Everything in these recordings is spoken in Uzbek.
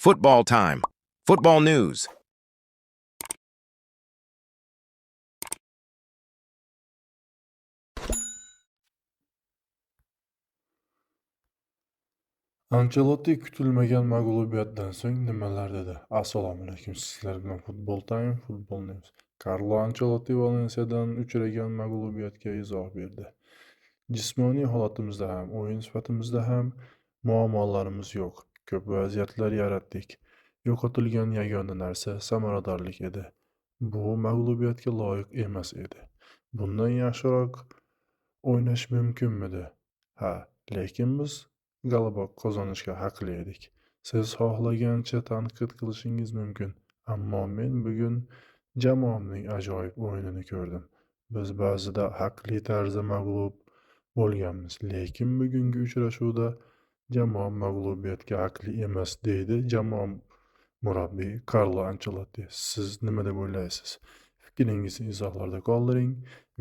Football time. Football news. Ancelotti kutilmagan mag'lubiyatdan so'ng nimalar dedi? Assalomu alaykum. Sizlar bilan Football Time, Football News. Carlo Ancelotti Valensiyadan uchragan mag'lubiyatga izoh berdi. Jismoniy holatimizda ham, o'yin sifatimizda ham muammolarimiz yo'q. Ko'p vaziyatlar yaratdik. Yo'qotilgan yagona narsa samaradorlik edi. Bu mag'lubiyatga loyiq emas edi. Bundan yaxshiroq o'ynash mumkinmidi? Ha, lekin biz g'alaba qozonishga haqli edik. Siz xohlagancha tanqid qilishingiz mumkin, ammo men bugun jamoamning ajoyib o'yinini ko'rdim. Biz ba'zida haqli tarzda mag'lub bo'lganmiz, lekin bugungi uchrashuvda jamoa mag'lubiyatga haqli emas, deydi jamoa murabbiyi Carlo Ancelotti. Siz nima deb o'ylaysiz? Fikringizni izohlarda qoldiring.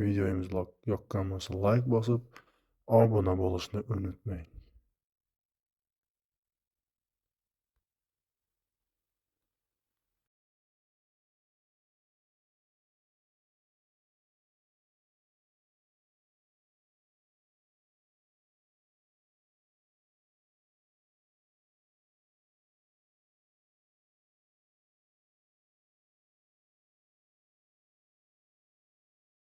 Videomiz yoqqan bo'lsa like bosib, obuna bo'lishni unutmang.